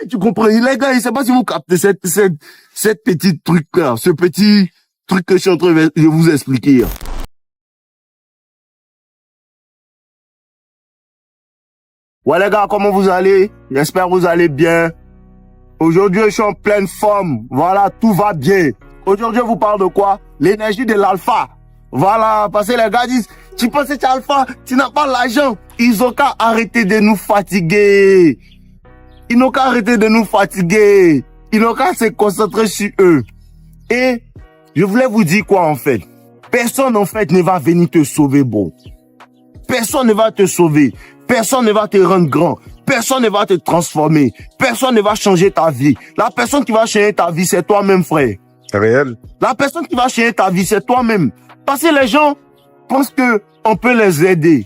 Tu comprends? Les gars, je sais pas si vous captez cette petite truc-là, ce petit truc que je suis en train de vous expliquer. Ouais, les gars, comment vous allez? J'espère que vous allez bien. Aujourd'hui, je suis en pleine forme. Voilà, tout va bien. Aujourd'hui, je vous parle de quoi? L'énergie de l'alpha. Voilà, parce que les gars disent, tu penses que tu es alpha, tu n'as pas l'argent. Ils ont qu'à arrêter de nous fatiguer. Ils n'ont qu'à arrêter de nous fatiguer. Ils n'ont qu'à se concentrer sur eux. Et je voulais vous dire quoi en fait? Personne en fait ne va venir te sauver, bro. Personne ne va te sauver. Personne ne va te rendre grand. Personne ne va te transformer. Personne ne va changer ta vie. La personne qui va changer ta vie, c'est toi-même, frère. C'est réel. La personne qui va changer ta vie, c'est toi-même. Parce que les gens pensent que on peut les aider.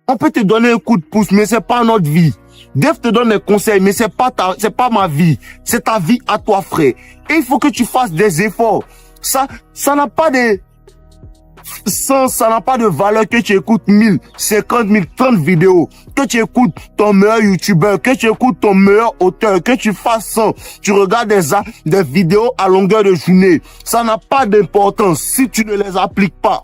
On peut te donner un coup de pouce, mais c'est pas notre vie. Dave te donne des conseils, mais c'est pas ma vie. C'est ta vie à toi, frère. Et il faut que tu fasses des efforts. Ça n'a pas de sens, ça n'a pas de valeur que tu écoutes 1000, 50 000, 30 vidéos, que tu écoutes ton meilleur youtubeur, que tu écoutes ton meilleur auteur, que tu fasses ça, tu regardes des vidéos à longueur de journée. Ça n'a pas d'importance si tu ne les appliques pas.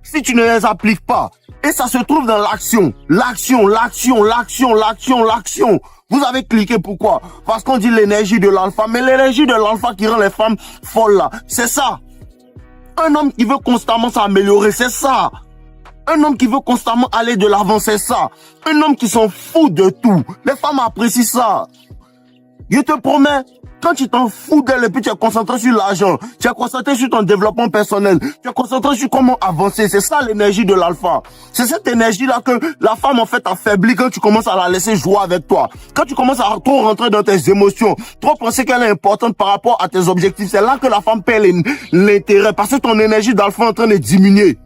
Si tu ne les appliques pas. Et ça se trouve dans l'action. L'action. Vous avez cliqué pourquoi? Parce qu'on dit l'énergie de l'alpha. Mais l'énergie de l'alpha qui rend les femmes folles là, c'est ça. Un homme qui veut constamment s'améliorer, c'est ça. Un homme qui veut constamment aller de l'avant, c'est ça. Un homme qui s'en fout de tout. Les femmes apprécient ça. Je te promets, quand tu t'en fous d'elle et puis tu es concentré sur l'argent, tu es concentré sur ton développement personnel, tu es concentré sur comment avancer, c'est ça l'énergie de l'alpha. C'est cette énergie-là que la femme en fait affaiblit quand tu commences à la laisser jouer avec toi. Quand tu commences à trop rentrer dans tes émotions, trop penser qu'elle est importante par rapport à tes objectifs, c'est là que la femme perd l'intérêt parce que ton énergie d'alpha est en train de diminuer.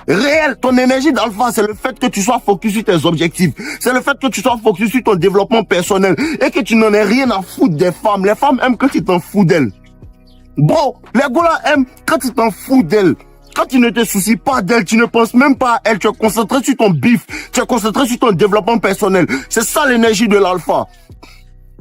Réel, ton énergie d'alpha, c'est le fait que tu sois focus sur tes objectifs. C'est le fait que tu sois focus sur ton développement personnel et que tu n'en aies rien à foutre des femmes. Les femmes aiment quand tu t'en fous d'elles. Bro, les gars aiment quand tu t'en fous d'elles. Quand tu ne te soucies pas d'elle, tu ne penses même pas à elle, tu es concentré sur ton bif, tu es concentré sur ton développement personnel. C'est ça l'énergie de l'alpha.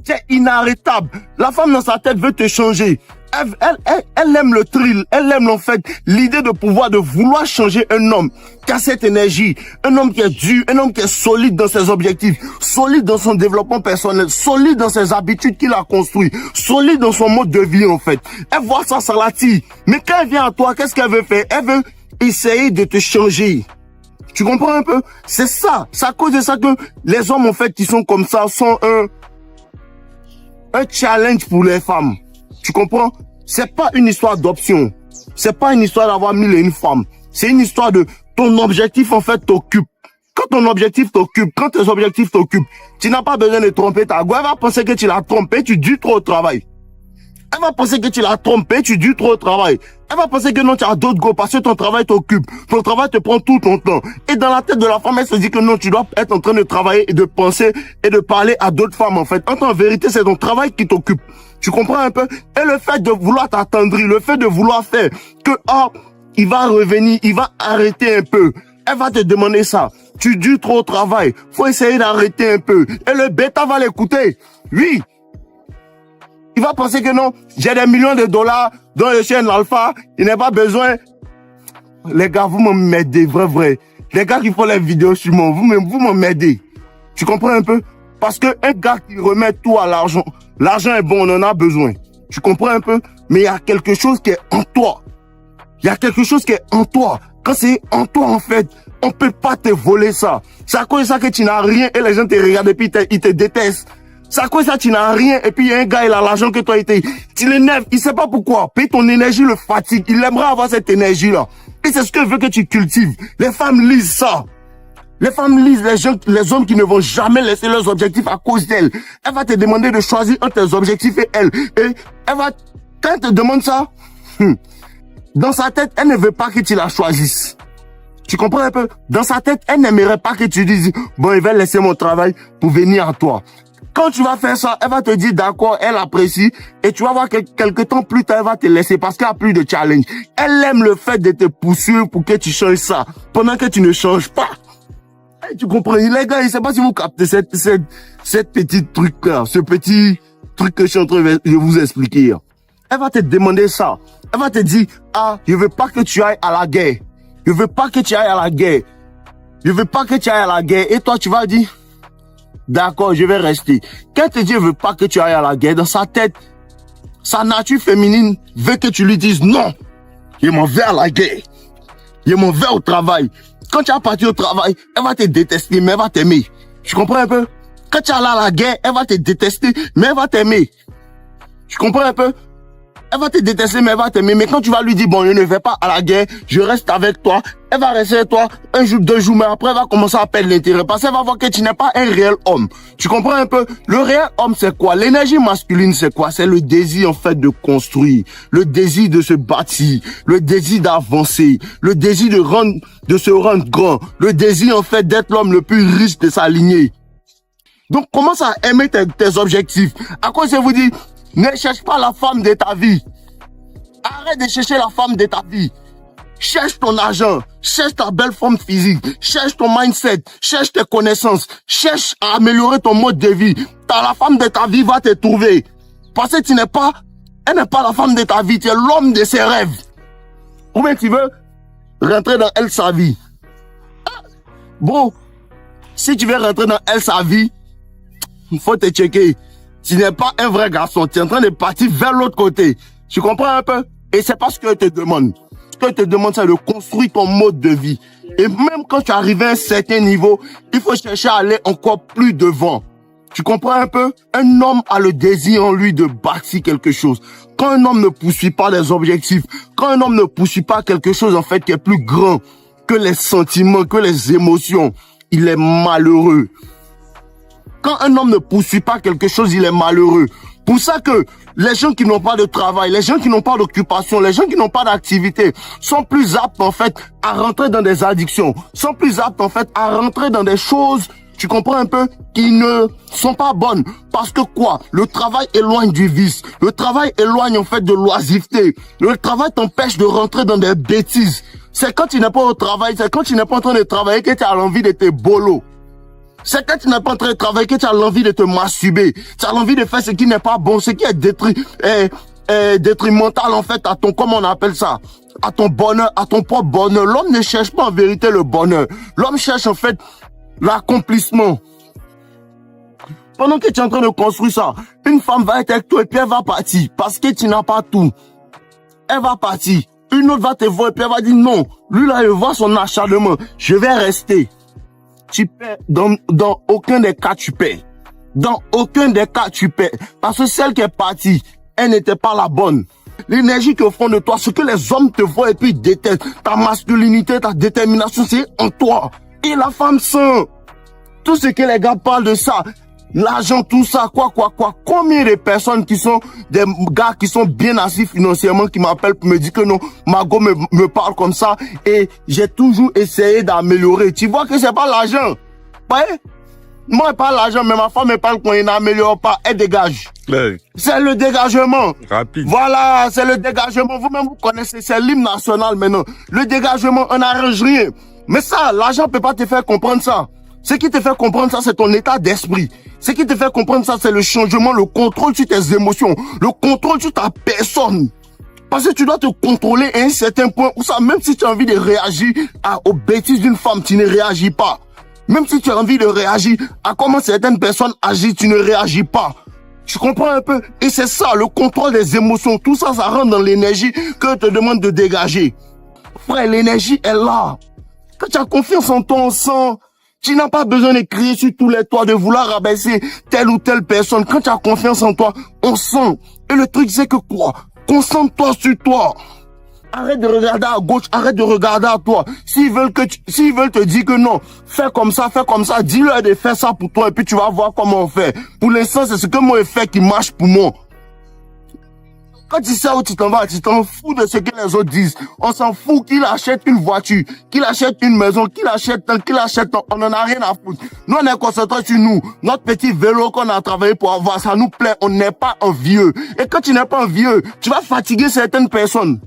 C'est inarrêtable. La femme dans sa tête veut te changer. Elle aime le thrill, elle aime en fait l'idée de vouloir changer un homme qui a cette énergie, un homme qui est dur, un homme qui est solide dans ses objectifs, solide dans son développement personnel, solide dans ses habitudes qu'il a construites, solide dans son mode de vie en fait. Elle voit ça, ça l'attire. Mais quand elle vient à toi, qu'est-ce qu'elle veut faire? Elle veut essayer de te changer. Tu comprends un peu? C'est ça. C'est à cause de ça que les hommes en fait qui sont comme ça sont un challenge pour les femmes. Tu comprends? C'est pas une histoire d'option. C'est pas une histoire d'avoir 1001 femmes. C'est une histoire de ton objectif en fait t'occupe. Quand ton objectif t'occupe, quand tes objectifs t'occupent, tu n'as pas besoin de tromper ta go. Elle va penser que tu l'as trompé, tu dis trop au travail. Elle va penser que tu l'as trompé, tu dis trop au travail. Elle va penser que non, tu as d'autres go parce que ton travail t'occupe. Ton travail te prend tout ton temps. Et dans la tête de la femme, elle se dit que non, tu dois être en train de travailler et de penser et de parler à d'autres femmes en fait. En vérité, c'est ton travail qui t'occupe. Tu comprends un peu? Et le fait de vouloir t'attendrir, le fait de vouloir faire que, il va revenir, il va arrêter un peu. Elle va te demander ça. Tu dures trop au travail. Faut essayer d'arrêter un peu. Et le bêta va l'écouter. Oui. Il va penser que non, j'ai des millions de dollars dans le chien alpha. Il n'a pas besoin. Les gars, vous m'aidez, vrai. Les gars qui font les vidéos sur moi, vous m'aidez. Tu comprends un peu? Parce que un gars qui remet tout à l'argent, l'argent est bon, on en a besoin. Tu comprends un peu? Mais il y a quelque chose qui est en toi. Il y a quelque chose qui est en toi. Quand c'est en toi, en fait, on peut pas te voler ça. C'est à cause de ça que tu n'as rien et les gens te regardent et puis ils te détestent. C'est à cause de ça que tu n'as rien et puis il y a un gars, il a l'argent que toi, tu l'énerves, il sait pas pourquoi. Puis ton énergie le fatigue. Il aimerait avoir cette énergie-là. Et c'est ce que veut que tu cultives. Les femmes lisent ça. Les femmes lisent les hommes qui ne vont jamais laisser leurs objectifs à cause d'elles. Elle va te demander de choisir entre tes objectifs et elle. Et quand elle te demande ça, dans sa tête, elle ne veut pas que tu la choisisses. Tu comprends un peu? Dans sa tête, elle n'aimerait pas que tu dises, bon, il va laisser mon travail pour venir à toi. Quand tu vas faire ça, elle va te dire d'accord, elle apprécie, et tu vas voir que quelque temps plus tard, elle va te laisser parce qu'il n'y a plus de challenge. Elle aime le fait de te pousser pour que tu changes ça, pendant que tu ne changes pas. Tu comprends? Les gars, je ne sais pas si vous captez cette petite truc-là, ce petit truc que je suis en train de vous expliquer. Elle va te demander ça. Elle va te dire, ah, je veux pas que tu ailles à la guerre. Je veux pas que tu ailles à la guerre. Je veux pas que tu ailles à la guerre. Et toi, tu vas dire, d'accord, je vais rester. Quand elle te dit, je veux pas que tu ailles à la guerre, dans sa tête, sa nature féminine veut que tu lui dises, non, je m'en vais à la guerre. Je m'en vais au travail. Quand tu vas partir au travail, elle va te détester, mais elle va t'aimer. Tu comprends un peu? Quand tu vas aller à la guerre, elle va te détester, mais elle va t'aimer. Tu comprends un peu? Elle va te détester, mais elle va t'aimer. Mais quand tu vas lui dire, bon, je ne vais pas à la guerre, je reste avec toi, elle va rester avec toi un jour, 2 jours, mais après, elle va commencer à perdre l'intérêt. Parce qu'elle va voir que tu n'es pas un réel homme. Tu comprends un peu? Le réel homme, c'est quoi? L'énergie masculine, c'est quoi? C'est le désir, en fait, de construire, le désir de se bâtir, le désir d'avancer, le désir de se rendre grand, le désir, en fait, d'être l'homme le plus riche de sa lignée. Donc, commence à aimer tes objectifs. À quoi je vous dis? Ne cherche pas la femme de ta vie. Arrête de chercher la femme de ta vie. Cherche ton argent, cherche ta belle forme physique, cherche ton mindset, cherche tes connaissances, cherche à améliorer ton mode de vie. La femme de ta vie va te trouver. Parce que elle n'est pas la femme de ta vie, tu es l'homme de ses rêves. Ou bien tu veux rentrer dans elle sa vie. Bro, si tu veux rentrer dans elle sa vie, il faut te checker. Tu n'es pas un vrai garçon, tu es en train de partir vers l'autre côté. Tu comprends un peu? Et c'est pas ce qu'elle te demande. Ce qu'elle te demande, c'est de construire ton mode de vie. Et même quand tu arrives à un certain niveau, il faut chercher à aller encore plus devant. Tu comprends un peu? Un homme a le désir en lui de bâtir quelque chose. Quand un homme ne poursuit pas les objectifs, quand un homme ne poursuit pas quelque chose en fait qui est plus grand que les sentiments, que les émotions, il est malheureux. Quand un homme ne poursuit pas quelque chose, il est malheureux. Pour ça que les gens qui n'ont pas de travail, les gens qui n'ont pas d'occupation, les gens qui n'ont pas d'activité sont plus aptes en fait à rentrer dans des addictions, sont plus aptes en fait à rentrer dans des choses, tu comprends un peu, qui ne sont pas bonnes. Parce que quoi? Le travail éloigne du vice. Le travail éloigne en fait de l'oisiveté. Le travail t'empêche de rentrer dans des bêtises. C'est quand tu n'es pas au travail, c'est quand tu n'es pas en train de travailler que tu as l'envie de te bolo. C'est quand tu n'es pas en train de travailler que tu as l'envie de te masturber. Tu as l'envie de faire ce qui n'est pas bon, ce qui est détrimental en fait à ton, comment on appelle ça, à ton bonheur, à ton propre bonheur. L'homme ne cherche pas en vérité le bonheur. L'homme cherche en fait l'accomplissement. Pendant que tu es en train de construire ça, une femme va être avec toi et puis elle va partir parce que tu n'as pas tout. Elle va partir. Une autre va te voir et puis elle va dire non. Lui là, il voit son acharnement. Je vais rester. Tu perds. Dans aucun des cas, tu perds. Dans aucun des cas, tu perds. Parce que celle qui est partie, elle n'était pas la bonne. L'énergie qui est au fond de toi, ce que les hommes te voient et puis détestent, ta masculinité, ta détermination, c'est en toi. Et la femme sent. Tout ce que les gars parlent de ça, l'argent, tout ça, quoi. Combien de personnes qui sont des gars qui sont bien assis financièrement, qui m'appellent pour me dire que non, Margot me parle comme ça et j'ai toujours essayé d'améliorer. Tu vois que c'est pas l'argent. Ouais? Moi, pas l'argent, mais ma femme me parle qu'on n'améliore pas, elle dégage. Ouais. C'est le dégagement. Rapide. Voilà, c'est le dégagement. Vous-même, vous connaissez, c'est l'hymne national maintenant. Le dégagement, on n'arrange rien. Mais ça, l'argent peut pas te faire comprendre ça. Ce qui te fait comprendre ça, c'est ton état d'esprit. Ce qui te fait comprendre ça, c'est le changement, le contrôle sur tes émotions, le contrôle sur ta personne. Parce que tu dois te contrôler à un certain point où ça, même si tu as envie de réagir aux bêtises d'une femme, tu ne réagis pas. Même si tu as envie de réagir à comment certaines personnes agissent, tu ne réagis pas. Tu comprends un peu? Et c'est ça, le contrôle des émotions. Tout ça, ça rentre dans l'énergie que te demande de dégager. Frère, l'énergie est là. Quand tu as confiance en ton sang, tu n'as pas besoin de crier sur tous les toits, de vouloir rabaisser telle ou telle personne. Quand tu as confiance en toi, on sent. Et le truc, c'est que quoi? Concentre-toi sur toi. Arrête de regarder à gauche, arrête de regarder à toi. S'ils veulent te dire que non, fais comme ça, dis-leur de faire ça pour toi et puis tu vas voir comment on fait. Pour l'instant, c'est ce que moi je fais qui marche pour moi. Quand tu sais où tu t'en vas, tu t'en fous de ce que les autres disent. On s'en fout qu'il achète une voiture, qu'il achète une maison, qu'il achète, on en a rien à foutre. Nous, on est concentrés sur nous. Notre petit vélo qu'on a travaillé pour avoir, ça nous plaît, on n'est pas envieux. Et quand tu n'es pas envieux, tu vas fatiguer certaines personnes.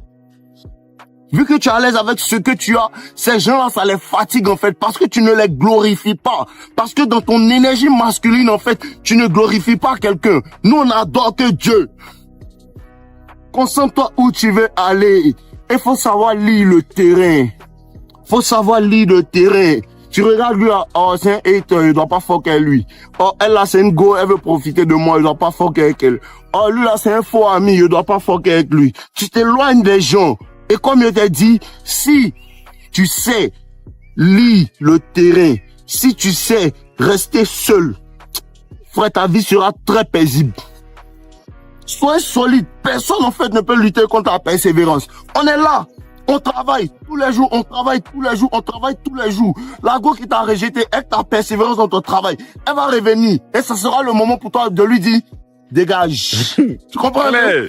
Vu que tu es à l'aise avec ce que tu as, ces gens-là, ça les fatigue en fait, parce que tu ne les glorifies pas. Parce que dans ton énergie masculine, en fait, tu ne glorifies pas quelqu'un. Nous, on adore que Dieu. Concentre-toi où tu veux aller. Il faut savoir lire le terrain. Faut savoir lire le terrain. Tu regardes lui, oh, c'est un hater, il doit pas fuck avec lui. Oh, elle là, c'est une go, elle veut profiter de moi, il doit pas fuck avec elle. Oh, lui là, c'est un faux ami, il doit pas fuck avec lui. Tu t'éloignes des gens. Et comme je t'ai dit, si tu sais lire le terrain, si tu sais rester seul, frère, ta vie sera très paisible. Sois solide. Personne, en fait, ne peut lutter contre la persévérance. On est là. On travaille tous les jours, on travaille tous les jours, on travaille tous les jours. La go qui t'a rejeté, avec ta persévérance dans ton travail, elle va revenir. Et ça sera le moment pour toi de lui dire, dégage. Tu comprends?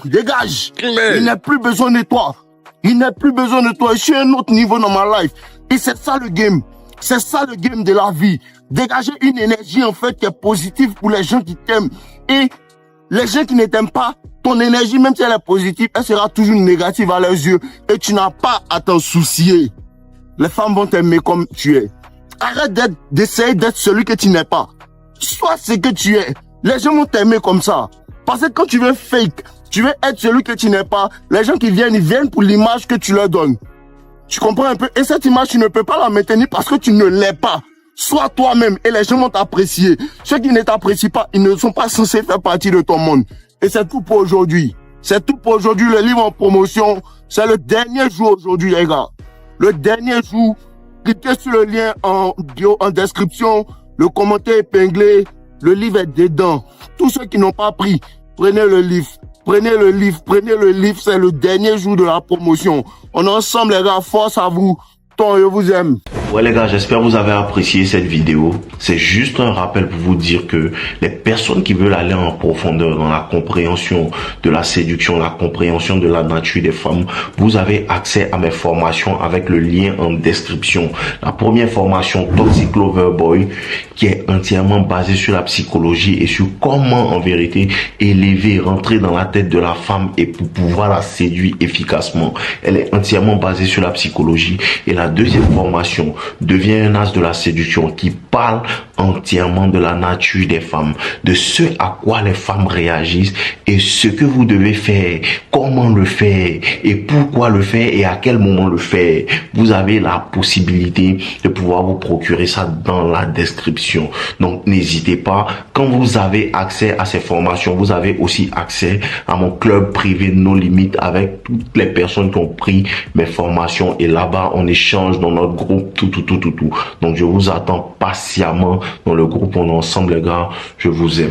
Dégage. Il n'a plus besoin de toi. Il n'a plus besoin de toi. Je suis à un autre niveau dans ma life. Et c'est ça le game. C'est ça le game de la vie. Dégager une énergie, en fait, qui est positive pour les gens qui t'aiment. Et les gens qui ne t'aiment pas, ton énergie, même si elle est positive, elle sera toujours négative à leurs yeux. Et tu n'as pas à t'en soucier. Les femmes vont t'aimer comme tu es. Arrête d'essayer d'être celui que tu n'es pas. Sois ce que tu es. Les gens vont t'aimer comme ça. Parce que quand tu veux fake, tu veux être celui que tu n'es pas, les gens qui viennent, ils viennent pour l'image que tu leur donnes. Tu comprends un peu? Et cette image, tu ne peux pas la maintenir parce que tu ne l'es pas. Sois toi-même et les gens vont t'apprécier. Ceux qui ne t'apprécient pas, ils ne sont pas censés faire partie de ton monde. Et c'est tout pour aujourd'hui. C'est tout pour aujourd'hui. Le livre en promotion, c'est le dernier jour aujourd'hui, les gars. Le dernier jour. Cliquez sur le lien en bio, en description. Le commentaire épinglé. Le livre est dedans. Tous ceux qui n'ont pas pris, prenez le livre. Prenez le livre. Prenez le livre. C'est le dernier jour de la promotion. On est ensemble, les gars. Force à vous. Tant, je vous aime. Ouais les gars, j'espère que vous avez apprécié cette vidéo. C'est juste un rappel pour vous dire que les personnes qui veulent aller en profondeur dans la compréhension de la séduction, la compréhension de la nature des femmes, vous avez accès à mes formations avec le lien en description. La première formation, Toxic Lover Boy, qui est entièrement basée sur la psychologie et sur comment en vérité élever, rentrer dans la tête de la femme et pour pouvoir la séduire efficacement. Elle est entièrement basée sur la psychologie. Et la deuxième formation, devient un as de la séduction, qui parle entièrement de la nature des femmes, de ce à quoi les femmes réagissent et ce que vous devez faire, comment le faire et pourquoi le faire et à quel moment le faire. Vous avez la possibilité de pouvoir vous procurer ça dans la description. Donc n'hésitez pas. Quand vous avez accès à ces formations, vous avez aussi accès à mon club privé No Limite avec toutes les personnes qui ont pris mes formations et là-bas on échange dans notre groupe tout. Donc je vous attends patiemment dans le groupe. On est ensemble les gars. Je vous aime.